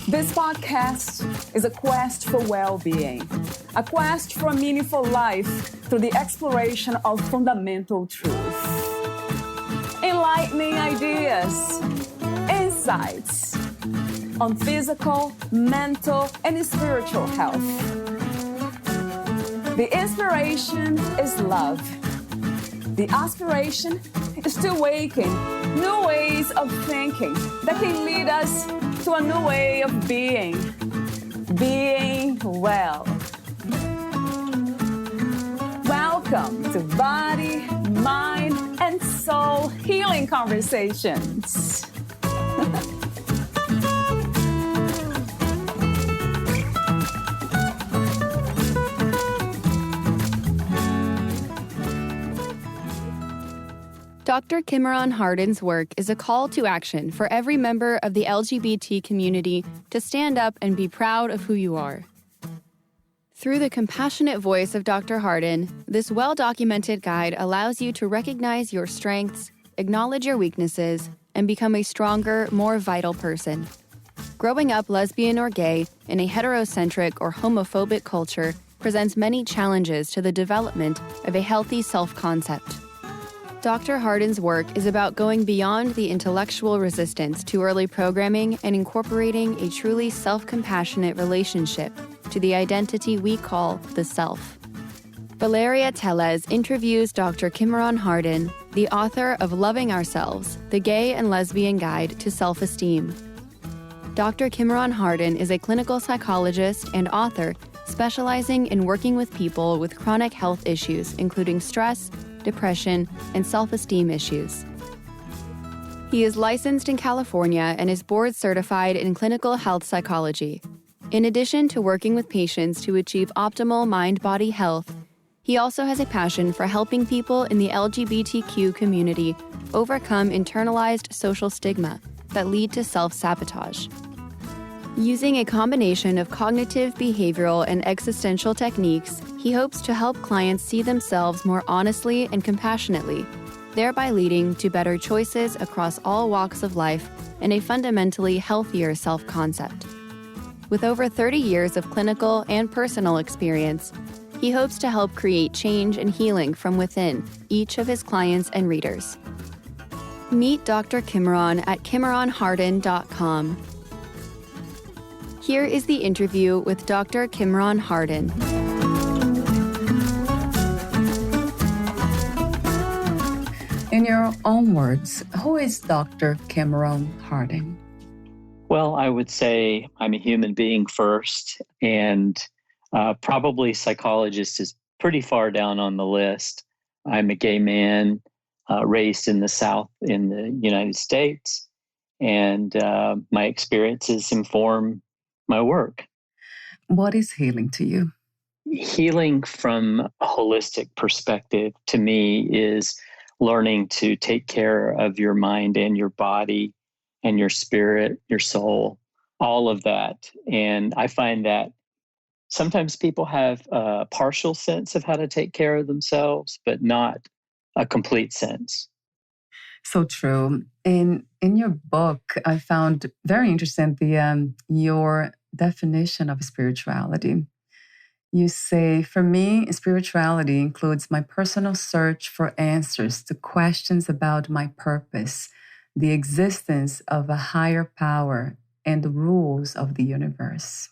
This podcast is a quest for well-being, a quest for a meaningful life through the exploration of fundamental truth. Enlightening ideas, insights on physical, mental, and spiritual health. The inspiration is love. The aspiration is to awaken new ways of thinking that can lead us to a new way of being well. Welcome to Body, Mind, and Soul Healing Conversations. Dr. Kimeron Hardin's work is a call to action for every member of the LGBT community to stand up and be proud of who you are. Through the compassionate voice of Dr. Hardin, this well-documented guide allows you to recognize your strengths, acknowledge your weaknesses, and become a stronger, more vital person. Growing up lesbian or gay in a heterocentric or homophobic culture presents many challenges to the development of a healthy self-concept. Dr. Hardin's work is about going beyond the intellectual resistance to early programming and incorporating a truly self-compassionate relationship to the identity we call the self. Valeria Teles interviews Dr. Kimeron Hardin, the author of Loving Ourselves, the Gay and Lesbian Guide to Self-Esteem. Dr. Kimeron Hardin is a clinical psychologist and author specializing in working with people with chronic health issues, including stress, depression, and self-esteem issues. He is licensed in California and is board certified in clinical health psychology. In addition to working with patients to achieve optimal mind-body health, he also has a passion for helping people in the LGBTQ community overcome internalized social stigma that lead to self-sabotage. Using a combination of cognitive, behavioral, and existential techniques, he hopes to help clients see themselves more honestly and compassionately, thereby leading to better choices across all walks of life and a fundamentally healthier self-concept. With over 30 years of clinical and personal experience, he hopes to help create change and healing from within each of his clients and readers. Meet Dr. Kimeron at kimeronhardin.com. Here is the interview with Dr. Kimeron Hardin. In your own words, who is Dr. Kimeron Hardin? Well, I would say I'm a human being first, and probably psychologist is pretty far down on the list. I'm a gay man raised in the South in the United States, and my experiences inform my work. What is healing to you? Healing from a holistic perspective to me is learning to take care of your mind and your body and your spirit, your soul, all of that. And I find that sometimes people have a partial sense of how to take care of themselves, but not a complete sense. So true. In your book, I found very interesting your definition of spirituality. You say, for me, spirituality includes my personal search for answers to questions about my purpose, the existence of a higher power, and the rules of the universe.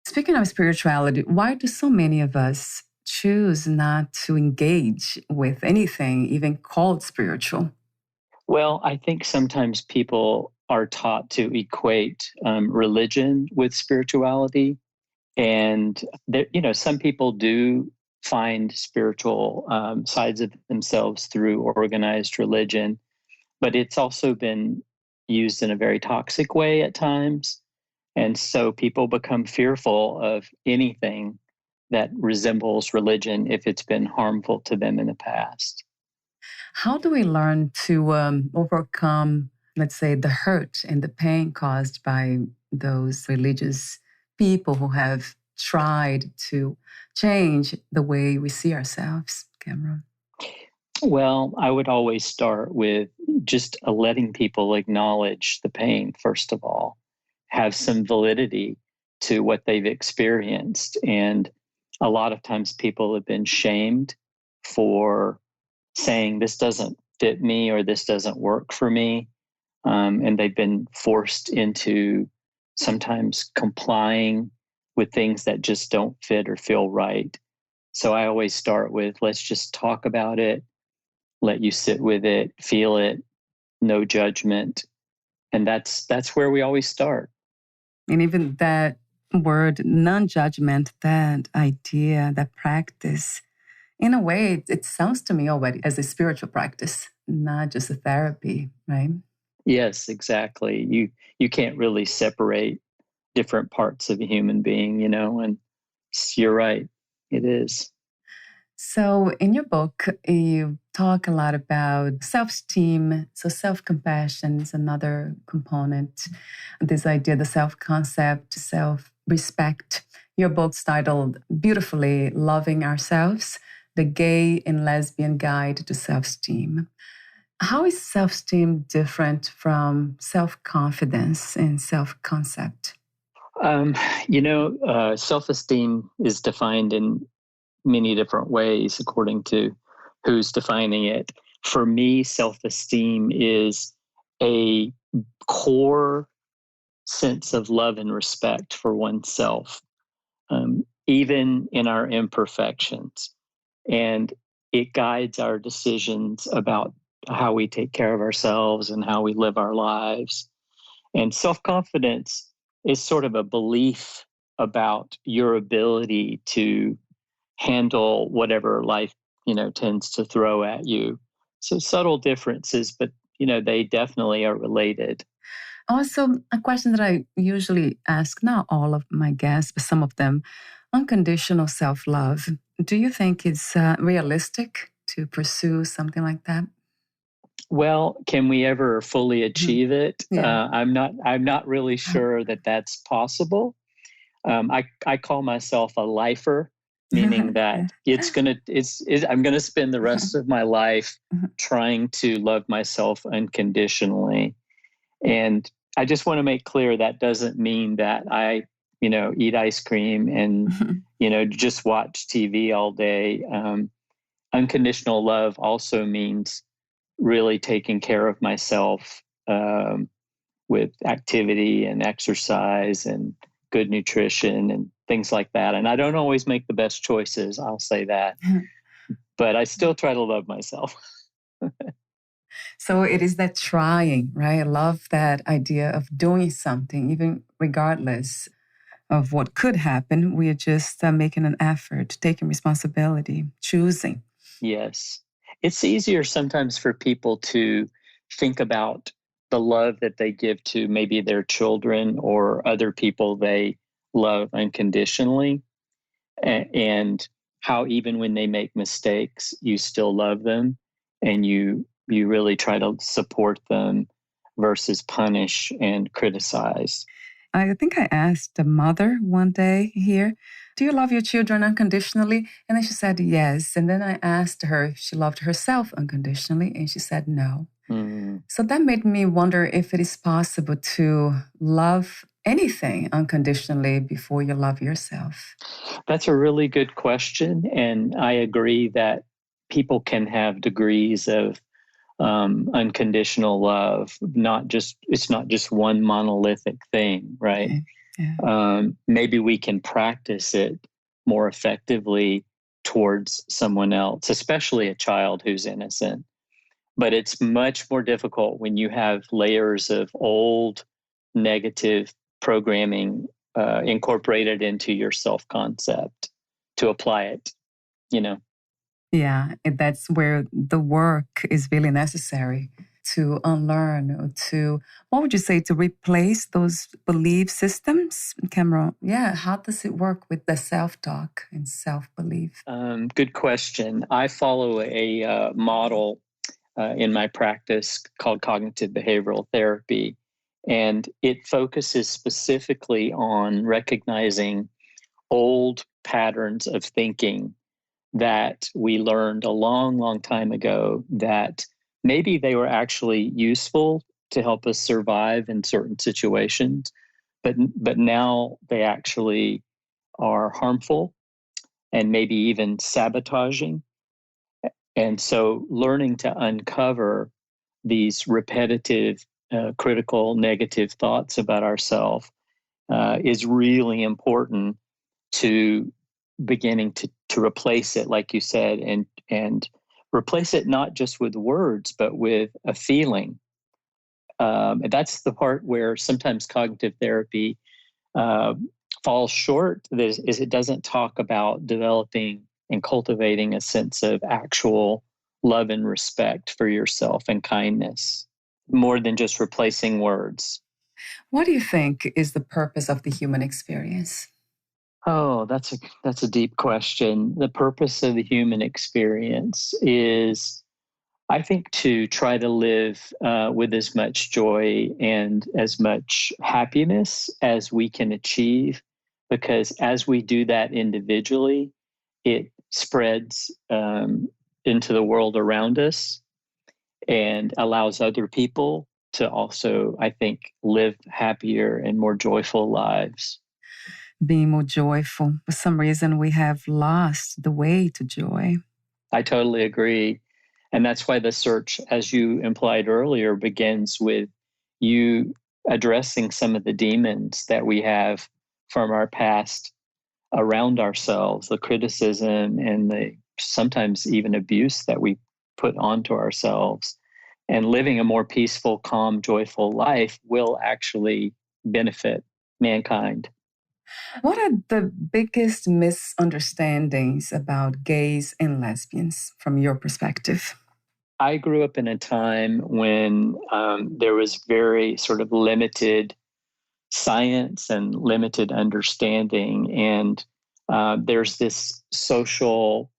Speaking of spirituality, why do so many of us choose not to engage with anything even called spiritual? Well, I think sometimes people are taught to equate religion with spirituality. And there, some people do find spiritual sides of themselves through organized religion, but it's also been used in a very toxic way at times. And so people become fearful of anything that resembles religion if it's been harmful to them in the past. How do we learn to overcome, let's say, the hurt and the pain caused by those religious people who have tried to change the way we see ourselves? Kimeron? Well, I would always start with just letting people acknowledge the pain, first of all, have some validity to what they've experienced. And a lot of times people have been shamed for saying, this doesn't fit me or this doesn't work for me. And they've been forced into sometimes complying with things that just don't fit or feel right. So I always start with, let's just talk about it, let you sit with it, feel it, no judgment. And that's where we always start. And even that word, non-judgment, that idea, that practice, in a way, it sounds to me already as a spiritual practice, not just a therapy, right? Yes, exactly. You can't really separate different parts of a human being, and you're right. It is. So in your book, you talk a lot about self-esteem. So self-compassion is another component. This idea, the self-concept, self-respect. Your book's titled beautifully Loving Ourselves, the Gay and Lesbian Guide to Self-Esteem. How is self-esteem different from self-confidence and self-concept? Self-esteem is defined in many different ways according to who's defining it. For me, self-esteem is a core sense of love and respect for oneself, even in our imperfections. And it guides our decisions about how we take care of ourselves and how we live our lives. And self-confidence is sort of a belief about your ability to handle whatever life, tends to throw at you. So subtle differences, but, they definitely are related. Also, a question that I usually ask, not all of my guests, but some of them, unconditional self-love. Do you think it's realistic to pursue something like that? Well, can we ever fully achieve it? Yeah. I'm not really sure that that's possible. I call myself a lifer, meaning that I'm gonna spend the rest of my life trying to love myself unconditionally. And I just want to make clear that doesn't mean that I, eat ice cream and, just watch TV all day. Unconditional love also means really taking care of myself with activity and exercise and good nutrition and things like that. And I don't always make the best choices, I'll say that, but I still try to love myself. So it is that trying, right? I love that idea of doing something, even regardless of what could happen. We are just making an effort, taking responsibility, choosing. Yes. It's easier sometimes for people to think about the love that they give to maybe their children or other people they love unconditionally, and how even when they make mistakes, you still love them and you really try to support them versus punish and criticize. I think I asked a mother one day here, do you love your children unconditionally? And then she said yes. And then I asked her if she loved herself unconditionally, and she said no. So that made me wonder if it is possible to love anything unconditionally before you love yourself. That's a really good question. And I agree that people can have degrees of unconditional love. It's not just one monolithic thing, right? Okay. Yeah. Maybe we can practice it more effectively towards someone else, especially a child who's innocent. But it's much more difficult when you have layers of old negative programming incorporated into your self-concept to apply it, Yeah, and that's where the work is really necessary to unlearn or what would you say, to replace those belief systems, Kimeron? Yeah, how does it work with the self-talk and self-belief? Good question. I follow a model in my practice called cognitive behavioral therapy, and it focuses specifically on recognizing old patterns of thinking that we learned a long, long time ago that maybe they were actually useful to help us survive in certain situations, but now they actually are harmful and maybe even sabotaging. And so learning to uncover these repetitive, critical, negative thoughts about ourselves is really important to beginning to replace it, like you said, and replace it not just with words, but with a feeling. And that's the part where sometimes cognitive therapy uh, falls short, is it doesn't talk about developing and cultivating a sense of actual love and respect for yourself and kindness, more than just replacing words. What do you think is the purpose of the human experience? Oh, that's a deep question. The purpose of the human experience is, I think, to try to live with as much joy and as much happiness as we can achieve, because as we do that individually, it spreads into the world around us and allows other people to also, I think, live happier and more joyful lives. Being more joyful. For some reason, we have lost the way to joy. I totally agree. And that's why the search, as you implied earlier, begins with you addressing some of the demons that we have from our past around ourselves, the criticism and the sometimes even abuse that we put onto ourselves. And living a more peaceful, calm, joyful life will actually benefit mankind. What are the biggest misunderstandings about gays and lesbians from your perspective? I grew up in a time when there was very sort of limited science and limited understanding. And there's this social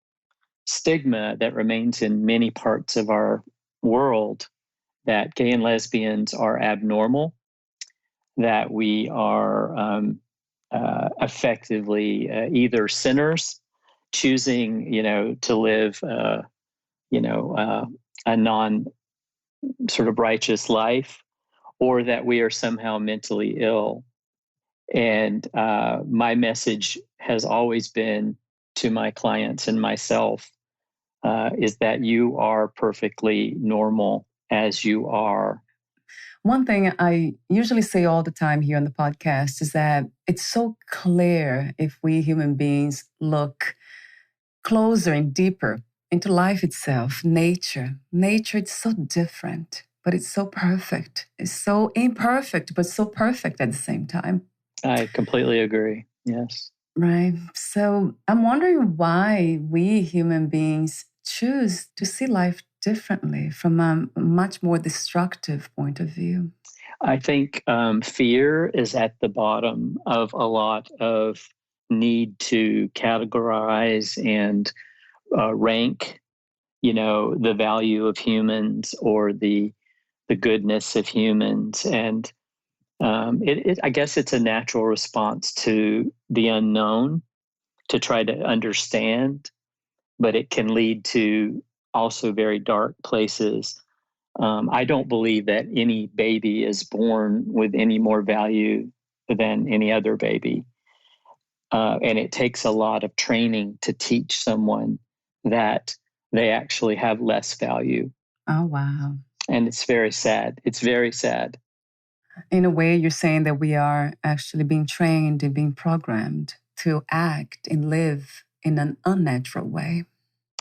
stigma that remains in many parts of our world that gay and lesbians are abnormal, that we are effectively either sinners choosing, to live, a non sort of righteous life, or that we are somehow mentally ill. And my message has always been to my clients and myself is that you are perfectly normal as you are. One thing I usually say all the time here on the podcast is that it's so clear if we human beings look closer and deeper into life itself, nature. Nature, it's so different, but it's so perfect. It's so imperfect, but so perfect at the same time. I completely agree. Yes. Right. So I'm wondering why we human beings choose to see life differently from a much more destructive point of view. I think fear is at the bottom of a lot of need to categorize and rank, the value of humans or the goodness of humans. And I guess it's a natural response to the unknown to try to understand, but it can lead to also very dark places. I don't believe that any baby is born with any more value than any other baby. And it takes a lot of training to teach someone that they actually have less value. Oh, wow. And it's very sad. It's very sad. In a way, you're saying that we are actually being trained and being programmed to act and live in an unnatural way.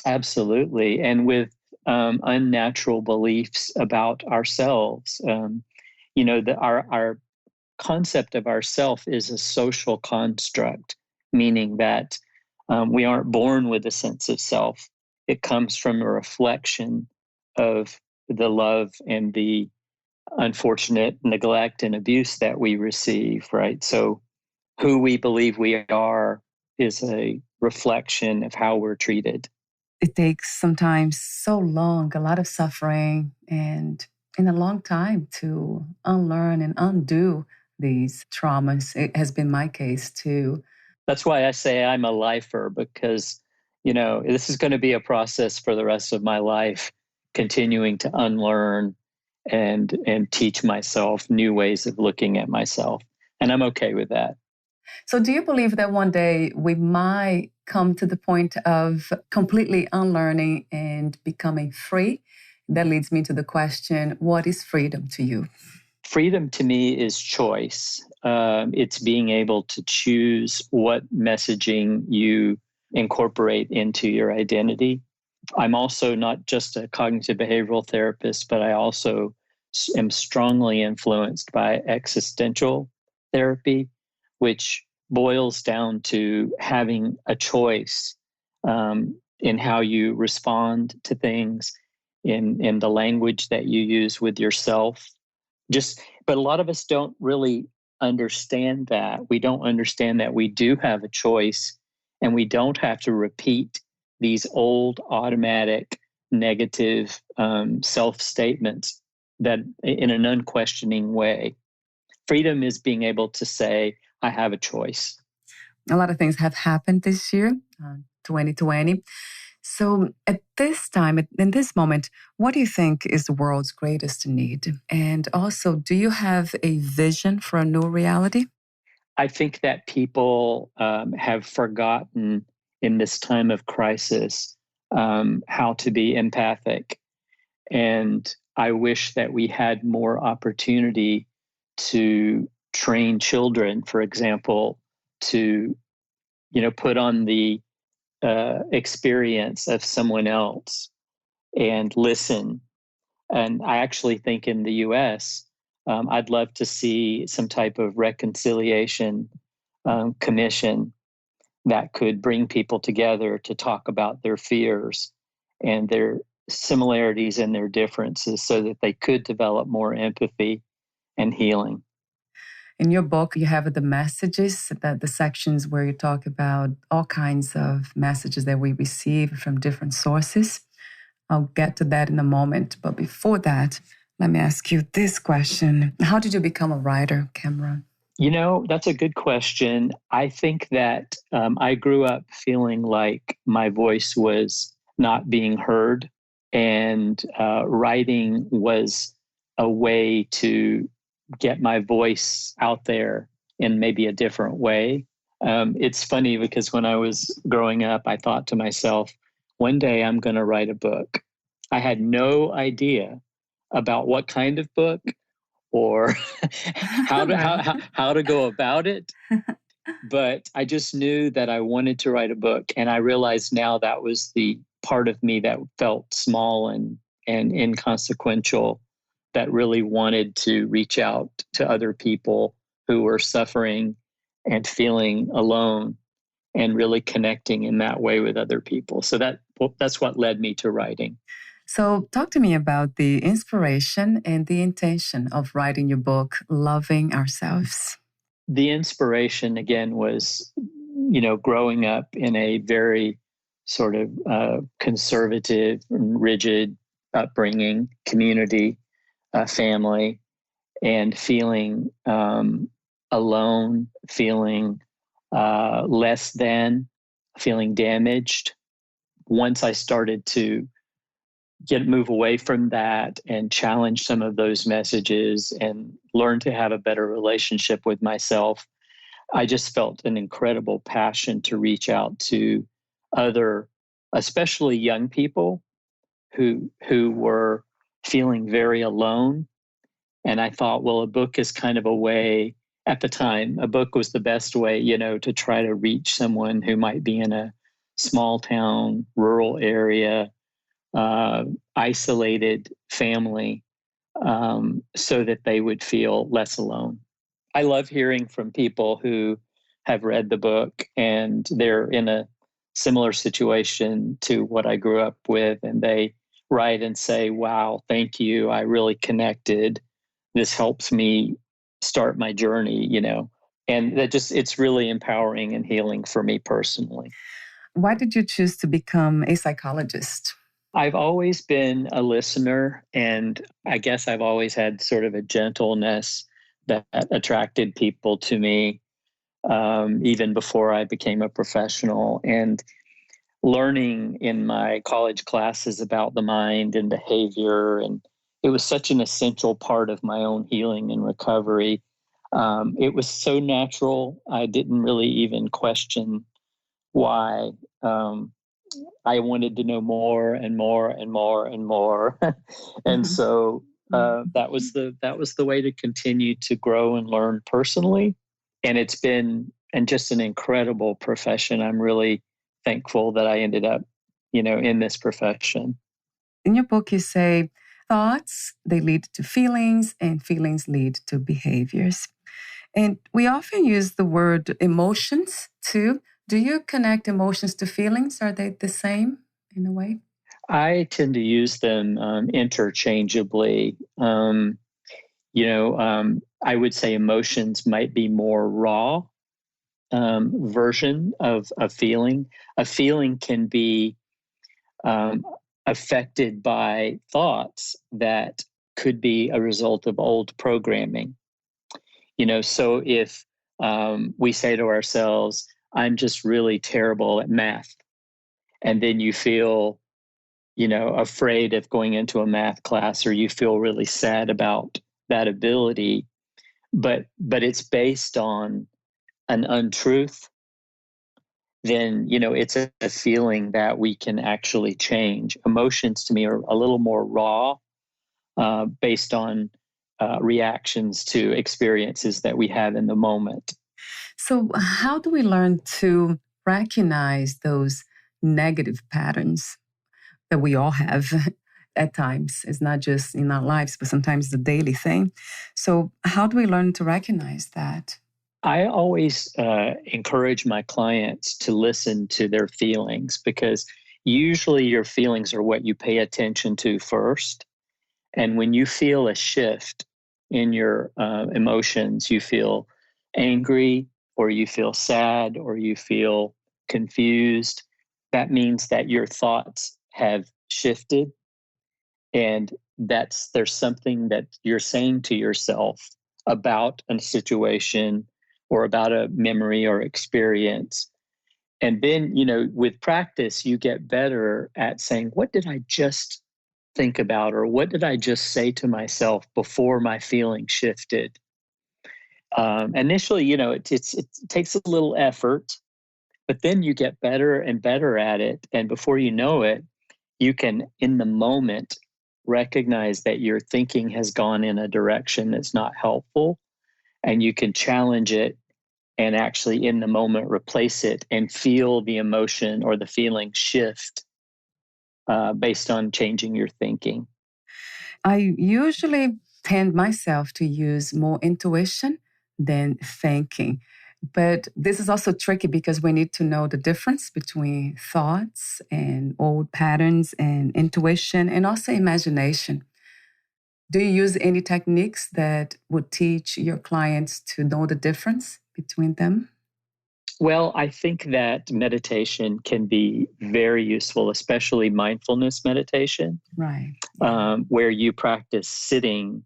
Absolutely. And with unnatural beliefs about ourselves. Our concept of ourself is a social construct, meaning that we aren't born with a sense of self. It comes from a reflection of the love and the unfortunate neglect and abuse that we receive, right? So who we believe we are is a reflection of how we're treated. It takes sometimes so long, a lot of suffering, and in a long time to unlearn and undo these traumas. It has been my case too. That's why I say I'm a lifer, because This is going to be a process for the rest of my life, continuing to unlearn and teach myself new ways of looking at myself. And I'm okay with that. So do you believe that one day we might come to the point of completely unlearning and becoming free? That leads me to the question, what is freedom to you? Freedom to me is choice. It's being able to choose what messaging you incorporate into your identity. I'm also not just a cognitive behavioral therapist, but I also am strongly influenced by existential therapy, which boils down to having a choice in how you respond to things, in the language that you use with yourself. But a lot of us don't really understand that. We don't understand that we do have a choice, and we don't have to repeat these old automatic negative self-statements that in an unquestioning way. Freedom is being able to say, I have a choice. A lot of things have happened this year, 2020. So at this time, in this moment, what do you think is the world's greatest need? And also, do you have a vision for a new reality? I think that people have forgotten in this time of crisis how to be empathic. And I wish that we had more opportunity to train children, for example, to put on the experience of someone else and listen. And I actually think in the US, I'd love to see some type of reconciliation commission that could bring people together to talk about their fears and their similarities and their differences so that they could develop more empathy and healing. In your book, you have the messages, the sections where you talk about all kinds of messages that we receive from different sources. I'll get to that in a moment. But before that, let me ask you this question. How did you become a writer, Kimeron? That's a good question. I think that I grew up feeling like my voice was not being heard, and writing was a way to get my voice out there in maybe a different way. It's funny because when I was growing up, I thought to myself, one day I'm going to write a book. I had no idea about what kind of book or how to go about it. But I just knew that I wanted to write a book. And I realized now that was the part of me that felt small and inconsequential, that really wanted to reach out to other people who were suffering and feeling alone and really connecting in that way with other people. So that's what led me to writing. So talk to me about the inspiration and the intention of writing your book, Loving Ourselves. The inspiration, again, was, growing up in a very sort of conservative and rigid upbringing, community, family, and feeling alone, feeling less than, feeling damaged. Once I started to move away from that and challenge some of those messages and learn to have a better relationship with myself, I just felt an incredible passion to reach out to other, especially young people who were feeling very alone. And I thought, well, a book is kind of a way, at the time, a book was the best way, to try to reach someone who might be in a small town, rural area, isolated family, so that they would feel less alone. I love hearing from people who have read the book and they're in a similar situation to what I grew up with, and they write and say, wow, thank you. I really connected. This helps me start my journey, and it's really empowering and healing for me personally. Why did you choose to become a psychologist? I've always been a listener, and I guess I've always had sort of a gentleness that attracted people to me, even before I became a professional. And learning in my college classes about the mind and behavior. And it was such an essential part of my own healing and recovery. It was so natural. I didn't really even question why. I wanted to know more and more and more and more. And so that was the way to continue to grow and learn personally. And it's been just an incredible profession. I'm really thankful that I ended up, in this profession. In your book, you say thoughts, they lead to feelings, and feelings lead to behaviors. And we often use the word emotions too. Do you connect emotions to feelings? Are they the same in a way? I tend to use them interchangeably. I would say emotions might be more raw version of a feeling. A feeling can be affected by thoughts that could be a result of old programming. So if we say to ourselves, I'm just really terrible at math, and then you feel, afraid of going into a math class, or you feel really sad about that ability, but it's based on an untruth, then, it's a feeling that we can actually change. Emotions to me are a little more raw, based on reactions to experiences that we have in the moment. So, how do we learn to recognize those negative patterns that we all have at times? It's not just in our lives, but sometimes the daily thing. So, how do we learn to recognize that? I always encourage my clients to listen to their feelings, because usually your feelings are what you pay attention to first. And when you feel a shift in your emotions, you feel angry, or you feel sad, or you feel confused, that means that your thoughts have shifted, and there's something that you're saying to yourself about a situation or about a memory or experience. And then, with practice, you get better at saying, what did I just think about, or what did I just say to myself before my feeling shifted? Initially, it takes a little effort, but then you get better and better at it. And before you know it, you can, in the moment, recognize that your thinking has gone in a direction that's not helpful, and you can challenge it and actually in the moment replace it and feel the emotion or the feeling shift based on changing your thinking. I usually tend myself to use more intuition than thinking. But this is also tricky because we need to know the difference between thoughts and old patterns and intuition and also imagination. Do you use any techniques that would teach your clients to know the difference between them? Well, I think that meditation can be very useful, especially mindfulness meditation, Right. where you practice sitting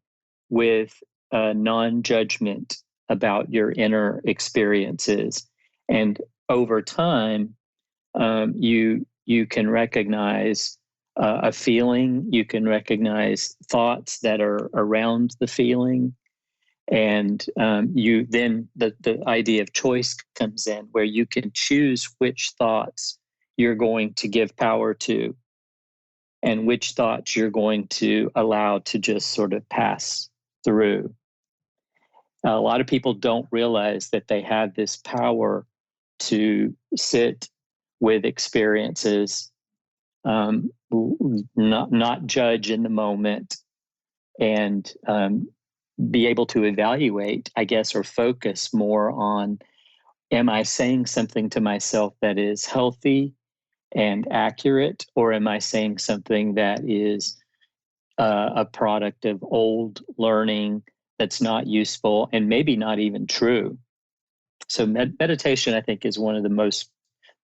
with non-judgment about your inner experiences. And over time, you can recognize a feeling, you can recognize thoughts that are around the feeling. And you then the idea of choice comes in, where you can choose which thoughts you're going to give power to and which thoughts you're going to allow to just sort of pass through. A lot of people don't realize that they have this power to sit with experiences, not judge in the moment, and be able to evaluate, I guess, or focus more on, am I saying something to myself that is healthy and accurate, or am I saying something that is a product of old learning that's not useful and maybe not even true? So meditation, I think, is one of the most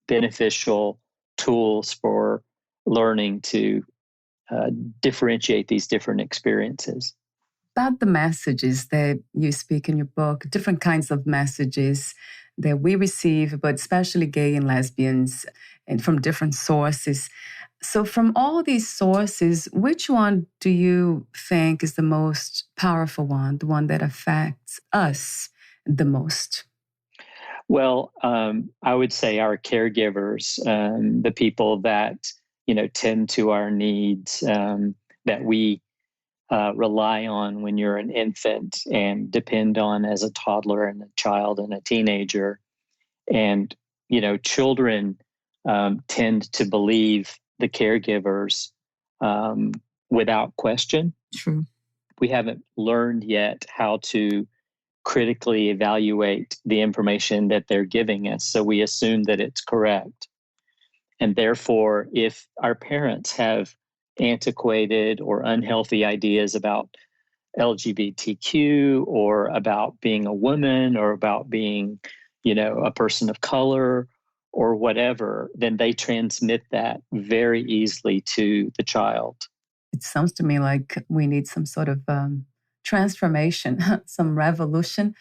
beneficial tools for learning to differentiate these different experiences. About the messages that you speak in your book, different kinds of messages that we receive, but especially gay and lesbians, and from different sources. So, from all these sources, which one do you think is the most powerful one, the one that affects us the most? Well, I would say our caregivers, the people that tend to our needs, that we rely on when you're an infant and depend on as a toddler and a child and a teenager. And children tend to believe the caregivers without question. True. We haven't learned yet how to critically evaluate the information that they're giving us. So we assume that it's correct. And therefore, if our parents have antiquated or unhealthy ideas about LGBTQ or about being a woman or about being, a person of color or whatever, then they transmit that very easily to the child. It sounds to me like we need some sort of transformation, some revolution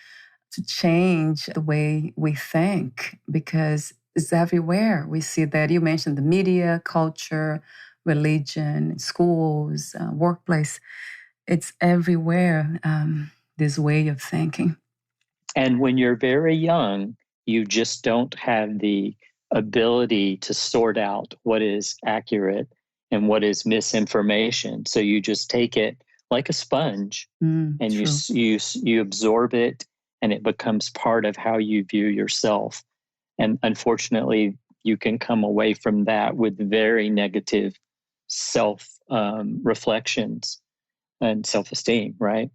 to change the way we think, because it's everywhere. We see that. You mentioned the media, culture, religion, schools, workplace. It's everywhere, this way of thinking. And when you're very young, you just don't have the ability to sort out what is accurate and what is misinformation. So you just take it like a sponge and you absorb it, and it becomes part of how you view yourself. And unfortunately, you can come away from that with very negative self reflections and self-esteem, right?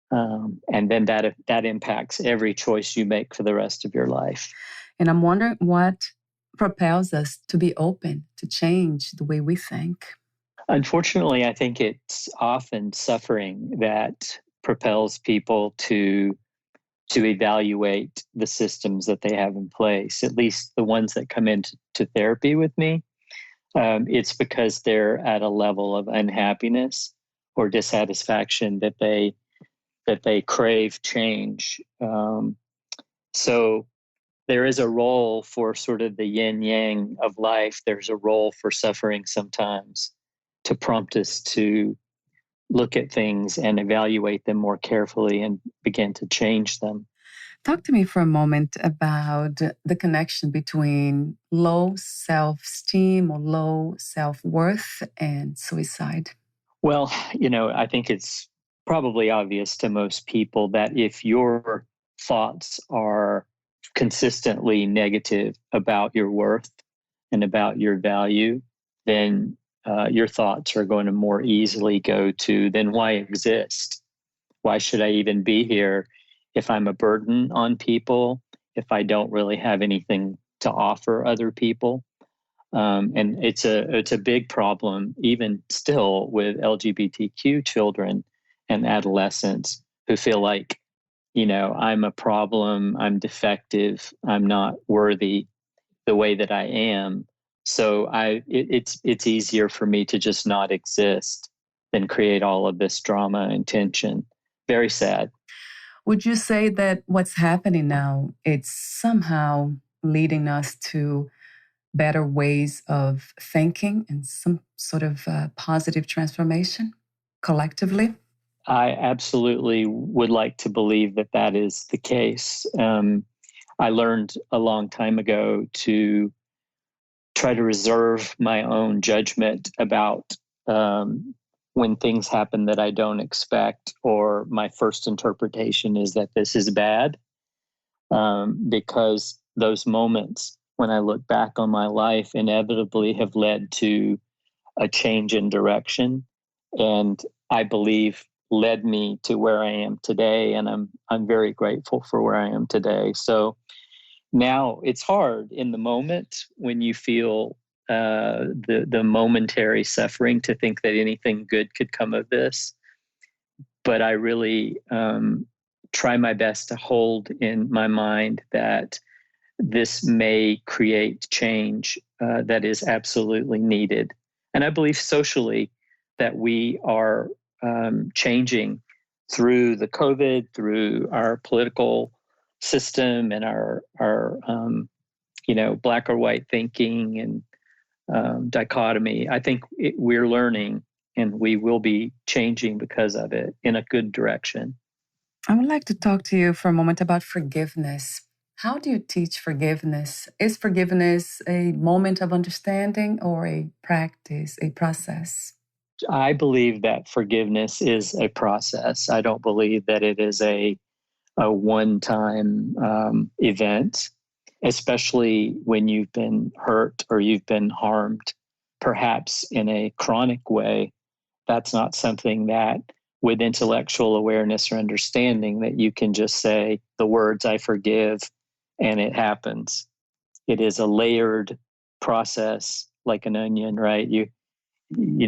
And then that impacts every choice you make for the rest of your life. And I'm wondering what propels us to be open to change the way we think. Unfortunately, I think it's often suffering that propels people to evaluate the systems that they have in place, at least the ones that come into therapy with me. It's because they're at a level of unhappiness or dissatisfaction that they crave change. So there is a role for sort of the yin yang of life. There's a role for suffering sometimes to prompt us to look at things and evaluate them more carefully and begin to change them. Talk to me for a moment about the connection between low self-esteem or low self-worth and suicide. Well, I think it's probably obvious to most people that if your thoughts are consistently negative about your worth and about your value, then your thoughts are going to more easily go to, then why exist? Why should I even be here if I'm a burden on people, if I don't really have anything to offer other people? And it's a big problem, even still, with LGBTQ children and adolescents who feel like, I'm a problem, I'm defective, I'm not worthy the way that I am. So it's easier for me to just not exist than create all of this drama and tension. Very sad. Would you say that what's happening now, it's somehow leading us to better ways of thinking and some sort of positive transformation collectively? I absolutely would like to believe that is the case. I learned a long time ago to try to reserve my own judgment about when things happen that I don't expect, or my first interpretation is that this is bad, because those moments when I look back on my life inevitably have led to a change in direction, and I believe led me to where I am today, and I'm very grateful for where I am today. So now it's hard in the moment when you feel the momentary suffering to think that anything good could come of this. But I really try my best to hold in my mind that this may create change that is absolutely needed. And I believe socially that we are changing through the COVID, through our political system and our black or white thinking and dichotomy. I think we're learning, and we will be changing because of it in a good direction. I would like to talk to you for a moment about forgiveness. How do you teach forgiveness? Is forgiveness a moment of understanding or a practice, a process? I believe that forgiveness is a process. I don't believe that it is a one-time event, especially when you've been hurt or you've been harmed, perhaps in a chronic way. That's not something that, with intellectual awareness or understanding, that you can just say the words, I forgive, and it happens. It is a layered process, like an onion, right?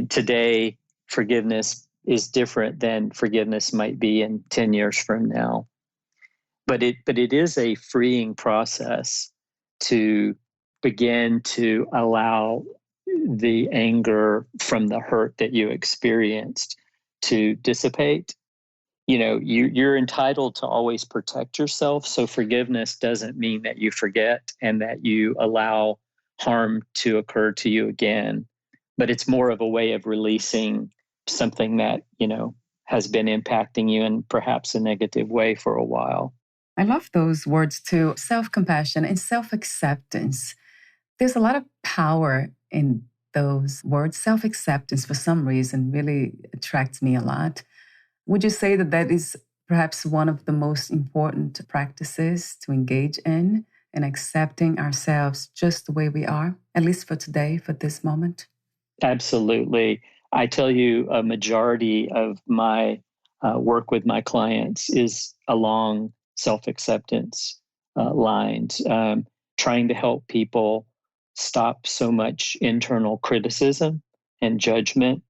Today, forgiveness is different than forgiveness might be in 10 years from now. But it is a freeing process to begin to allow the anger from the hurt that you experienced to dissipate. You're entitled to always protect yourself. So forgiveness doesn't mean that you forget and that you allow harm to occur to you again. But it's more of a way of releasing something that, has been impacting you in perhaps a negative way for a while. I love those words too, self-compassion and self-acceptance. There's a lot of power in those words. Self-acceptance, for some reason, really attracts me a lot. Would you say that that is perhaps one of the most important practices to engage in accepting ourselves just the way we are, at least for today, for this moment? Absolutely. I tell you, a majority of my work with my clients is along self-acceptance lines, trying to help people stop so much internal criticism and judgment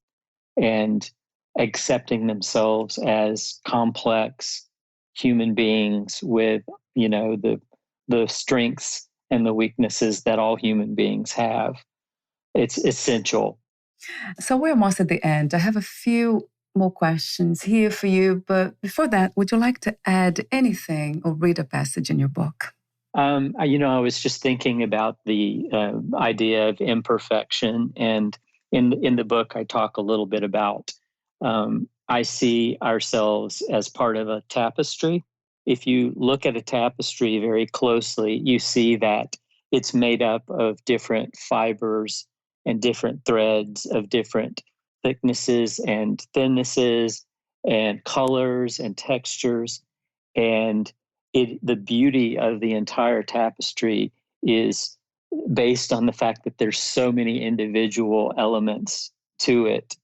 and accepting themselves as complex human beings with, the strengths and the weaknesses that all human beings have. It's essential. So we're almost at the end. I have a few more questions here for you. But before that, would you like to add anything or read a passage in your book? I was just thinking about the idea of imperfection. And in the book, I talk a little bit about I see ourselves as part of a tapestry. If you look at a tapestry very closely, you see that it's made up of different fibers and different threads of different thicknesses and thinnesses and colors and textures. And the beauty of the entire tapestry is based on the fact that there's so many individual elements to it.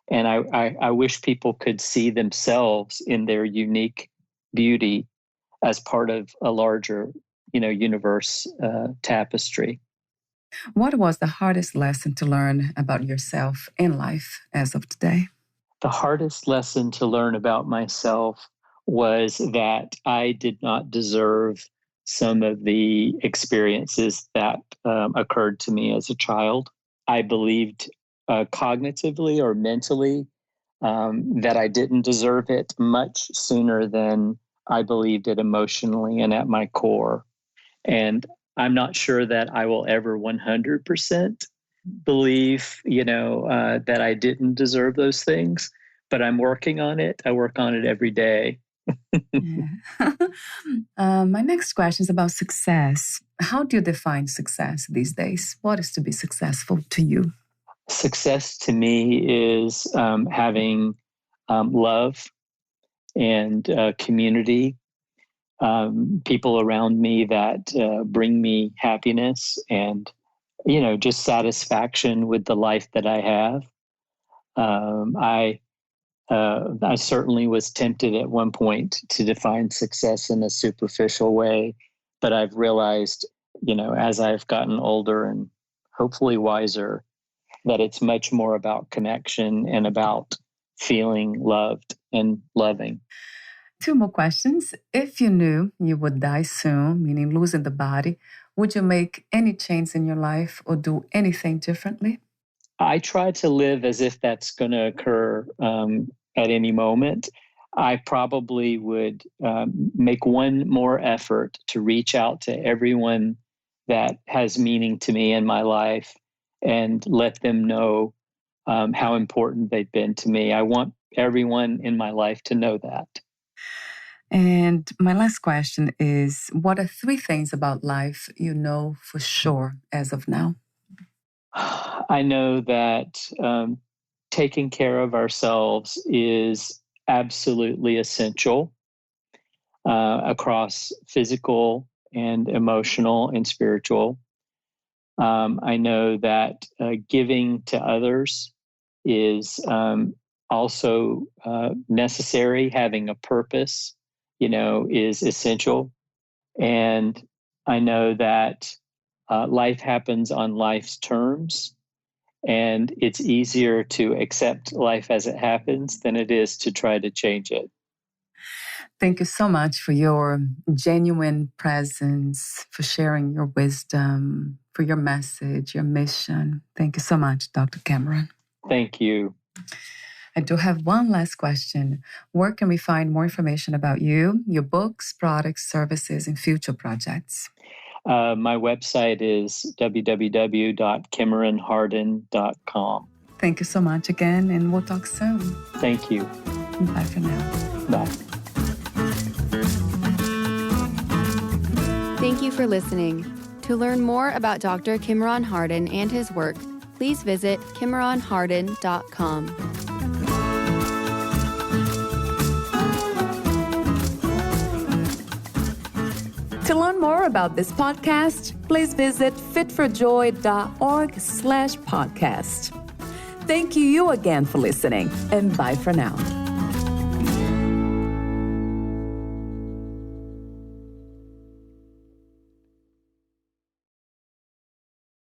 And I wish people could see themselves in their unique beauty as part of a larger, universe tapestry. What was the hardest lesson to learn about yourself in life as of today? The hardest lesson to learn about myself was that I did not deserve some of the experiences that occurred to me as a child. I believed cognitively or mentally that I didn't deserve it much sooner than I believed it emotionally and at my core. And I'm not sure that I will ever 100% believe, that I didn't deserve those things, but I'm working on it. I work on it every day. Yeah. My next question is about success. How do you define success these days? What is to be successful to you? Success to me is having love and community, people around me that bring me happiness and, just satisfaction with the life that I have. I certainly was tempted at one point to define success in a superficial way, but I've realized, as I've gotten older and hopefully wiser, that it's much more about connection and about feeling loved and loving. 2 more questions. If you knew you would die soon, meaning losing the body, would you make any change in your life or do anything differently? I try to live as if that's going to occur at any moment. I probably would make one more effort to reach out to everyone that has meaning to me in my life and let them know how important they've been to me. I want everyone in my life to know that. And my last question is, what are 3 things about life you know for sure as of now? I know that taking care of ourselves is absolutely essential across physical and emotional and spiritual. I know that giving to others is also necessary. Having a purpose, is essential. And I know that life happens on life's terms, and it's easier to accept life as it happens than it is to try to change it. Thank you so much for your genuine presence, for sharing your wisdom, for your message, your mission. Thank you so much, Dr. Kimeron. Thank you. I do have one last question. Where can we find more information about you, your books, products, services, and future projects? My website is www.kimeronhardin.com. Thank you so much again, and we'll talk soon. Thank you. Bye for now. Bye. Thank you for listening. To learn more about Dr. Kimeron Hardin and his work, please visit kimeronhardin.com. To learn more about this podcast, please visit fitforjoy.org/podcast. Thank you again for listening, and bye for now.